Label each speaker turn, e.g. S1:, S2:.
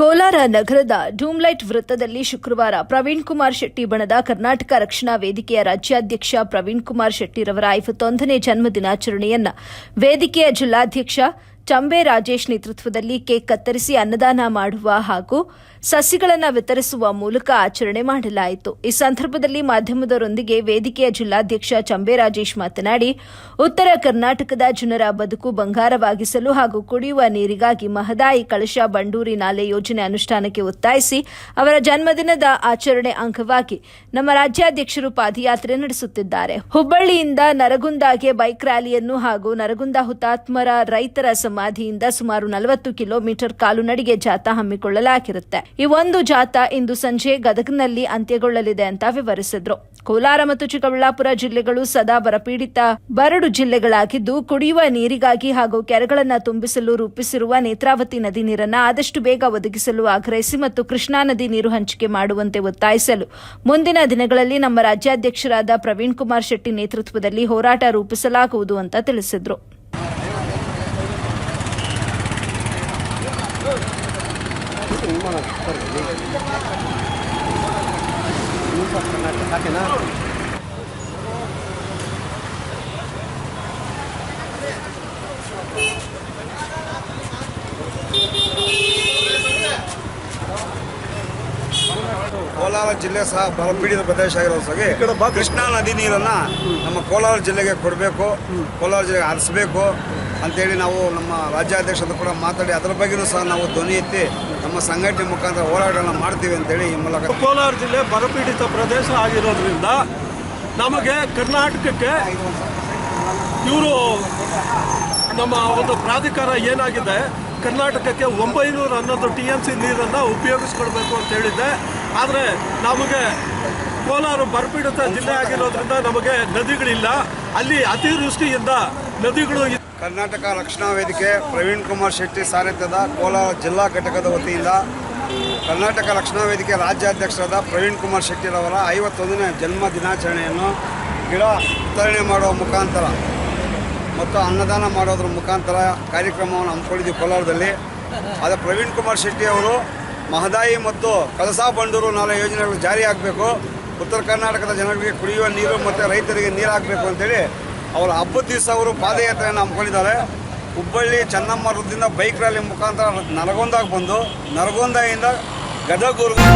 S1: ಕೋಲಾರ ನಗರದ ಡೂಮ್ಲೈಟ್ ವೃತ್ತದಲ್ಲಿ ಶುಕ್ರವಾರ ಪ್ರವೀಣ್ ಕುಮಾರ್ ಶೆಟ್ಟಿ ಬಣದ ಕರ್ನಾಟಕ ರಕ್ಷಣಾ ವೇದಿಕೆಯ ರಾಜ್ಯಾಧ್ಯಕ್ಷ ಪ್ರವೀಣ್ ಕುಮಾರ್ ಶೆಟ್ಟಿರವರ 51ನೇ ಜನ್ಮ ದಿನಾಚರಣೆಯನ್ನು ವೇದಿಕೆಯ ಜಿಲ್ಲಾಧ್ಯಕ್ಷ ಚಂಬೆ ರಾಜೇಶ್ ನೇತೃತ್ವದಲ್ಲಿ ಕೇಕ್ ಕತ್ತರಿಸಿ ಅನ್ನದಾನ ಮಾಡುವ ಹಾಗೂ ಸಸಿಗಳನ್ನು ವಿತರಿಸುವ ಮೂಲಕ ಆಚರಣೆ ಮಾಡಲಾಯಿತು. ಈ ಸಂದರ್ಭದಲ್ಲಿ ಮಾಧ್ಯಮದವರೊಂದಿಗೆ ವೇದಿಕೆಯ ಜಿಲ್ಲಾಧ್ಯಕ್ಷ ಚಂಬೆ ರಾಜೇಶ್ ಮಾತನಾಡಿ, ಉತ್ತರ ಕರ್ನಾಟಕದ ಜನರ ಬದುಕು ಬಂಗಾರವಾಗಿಸಲು ಹಾಗೂ ಕುಡಿಯುವ ನೀರಿಗಾಗಿ ಮಹದಾಯಿ ಕಳಶ ಬಂಡೂರಿ ನಾಲೆ ಯೋಜನೆ ಅನುಷ್ಠಾನಕ್ಕೆ ಒತ್ತಾಯಿಸಿ ಅವರ ಜನ್ಮದಿನದ ಆಚರಣೆ ಅಂಗವಾಗಿ ನಮ್ಮ ರಾಜ್ಯಾಧ್ಯಕ್ಷರು ಪಾದಯಾತ್ರೆ ನಡೆಸುತ್ತಿದ್ದಾರೆ. ಹುಬ್ಬಳ್ಳಿಯಿಂದ ನರಗುಂದಗೆ ಬೈಕ್ ರ್ಯಾಲಿಯನ್ನು ಹಾಗೂ ನರಗುಂದ ಹುತಾತ್ಮರ ರೈತರ ಸಮಾಧಿಯಿಂದ ಸುಮಾರು 40 ಕಿಲೋಮೀಟರ್ ಕಾಲುನಡಿಗೆ ಜಾಥಾ ಹಮ್ಮಿಕೊಳ್ಳಲಾಗಿರುತ್ತೆ. ಈ ಒಂದು ಜಾಥಾ ಇಂದು ಸಂಜೆ ಗದಗನಲ್ಲಿ ಅಂತ್ಯಗೊಳ್ಳಲಿದೆ ಅಂತ ವಿವರಿಸಿದ್ರು. ಕೋಲಾರ ಮತ್ತು ಚಿಕ್ಕಬಳ್ಳಾಪುರ ಜಿಲ್ಲೆಗಳು ಸದಾ ಬರಡು ಜಿಲ್ಲೆಗಳಾಗಿದ್ದು, ಕುಡಿಯುವ ನೀರಿಗಾಗಿ ಹಾಗೂ ಕೆರೆಗಳನ್ನು ತುಂಬಿಸಲು ರೂಪಿಸಿರುವ ನೇತ್ರಾವತಿ ನದಿ ನೀರನ್ನು ಆದಷ್ಟು ಬೇಗ ಒದಗಿಸಲು ಆಗ್ರಹಿಸಿ ಮತ್ತು ಕೃಷ್ಣಾ ನದಿ ನೀರು ಹಂಚಿಕೆ ಮಾಡುವಂತೆ ಒತ್ತಾಯಿಸಲು ಮುಂದಿನ ದಿನಗಳಲ್ಲಿ ನಮ್ಮ ರಾಜ್ಯಾಧ್ಯಕ್ಷರಾದ ಪ್ರವೀಣ್ ಕುಮಾರ್ ಶೆಟ್ಟಿ ನೇತೃತ್ವದಲ್ಲಿ ಹೋರಾಟ ರೂಪಿಸಲಾಗುವುದು ಅಂತ ತಿಳಿಸಿದ್ರು.
S2: ಕೋಲಾರ ಜಿಲ್ಲೆ ಸಹ ಬರಪೀಡಿತ ಪ್ರದೇಶ ಆಗಿರೋ ಕೃಷ್ಣಾ ನದಿ ನೀರನ್ನು ನಮ್ಮ ಕೋಲಾರ ಜಿಲ್ಲೆಗೆ ಕೊಡಬೇಕು, ಕೋಲಾರ ಜಿಲ್ಲೆಗೆ ಹರಿಸಬೇಕು ಅಂತೇಳಿ ನಾವು ನಮ್ಮ ರಾಜ್ಯಾಧ್ಯಕ್ಷರು ಕೂಡ ಮಾತಾಡಿ ಅದರ ಬಗ್ಗೆಯೂ ಸಹ ನಾವು ಧ್ವನಿ ಎತ್ತಿ ನಮ್ಮ ಸಂಘಟನೆ ಮುಖಾಂತರ ಹೋರಾಟವನ್ನು ಮಾಡ್ತೀವಿ ಅಂತೇಳಿ ಈ ಮೂಲಕ.
S3: ಕೋಲಾರ ಜಿಲ್ಲೆ ಬರಪೀಡಿತ ಪ್ರದೇಶ ಆಗಿರೋದ್ರಿಂದ ನಮಗೆ ಕರ್ನಾಟಕಕ್ಕೆ ಇವರು ನಮ್ಮ ಒಂದು ಪ್ರಾಧಿಕಾರ ಏನಾಗಿದೆ, ಕರ್ನಾಟಕಕ್ಕೆ 911 TMC ನೀರನ್ನು ಉಪಯೋಗಿಸ್ಕೊಡ್ಬೇಕು ಅಂತ ಹೇಳಿದ್ದೆ. ಆದರೆ ನಮಗೆ ಕೋಲಾರ ಬರಪೀಡಿತ ಜಿಲ್ಲೆ ಆಗಿರೋದ್ರಿಂದ ನಮಗೆ ನದಿಗಳಿಲ್ಲ, ಅಲ್ಲಿ ಅತಿವೃಷ್ಟಿಯಿಂದ ನದಿಗಳು.
S2: ಕರ್ನಾಟಕ ರಕ್ಷಣಾ ವೇದಿಕೆ ಪ್ರವೀಣ್ ಕುಮಾರ್ ಶೆಟ್ಟಿ ಸಾರಥ್ಯದ ಕೋಲಾರ ಜಿಲ್ಲಾ ಘಟಕದ ವತಿಯಿಂದ ಕರ್ನಾಟಕ ರಕ್ಷಣಾ ವೇದಿಕೆ ರಾಜ್ಯಾಧ್ಯಕ್ಷರಾದ ಪ್ರವೀಣ್ ಕುಮಾರ್ ಶೆಟ್ಟಿರವರ 51ನೇ ಜನ್ಮ ದಿನಾಚರಣೆಯನ್ನು ಗಿಡ ವಿತರಣೆ ಮಾಡುವ ಮುಖಾಂತರ ಮತ್ತು ಅನ್ನದಾನ ಮಾಡೋದ್ರ ಮುಖಾಂತರ ಕಾರ್ಯಕ್ರಮವನ್ನು ಹಮ್ಮಿಕೊಂಡಿದ್ದೀವಿ ಕೋಲಾರದಲ್ಲಿ. ಆದರೆ ಪ್ರವೀಣ್ ಕುಮಾರ್ ಶೆಟ್ಟಿ ಅವರು ಮಹದಾಯಿ ಮತ್ತು ಕಳಸಾ ಬಂಡೂರು ನಾಲೆ ಯೋಜನೆಗಳು ಜಾರಿಯಾಗಬೇಕು, ಉತ್ತರ ಕರ್ನಾಟಕದ ಜನರಿಗೆ ಕುಡಿಯುವ ನೀರು ಮತ್ತು ರೈತರಿಗೆ ನೀರು ಆಗಬೇಕು ಅಂತೇಳಿ ಅವರ ಹಬ್ಬದ ದಿವಸ ಅವರು ಪಾದಯಾತ್ರೆಯನ್ನು ಹಮ್ಮಿಕೊಂಡಿದ್ದಾರೆ. ಹುಬ್ಬಳ್ಳಿ ಚೆನ್ನಮ್ಮ ವೃತ್ತದಿಂದ ಬೈಕ್ ರ್ಯಾಲಿ ಮುಖಾಂತರ ನರಗುಂದಕ್ಕೆ ಬಂದು ನರಗುಂದದಿಂದ ಗದಗವರೆಗೂ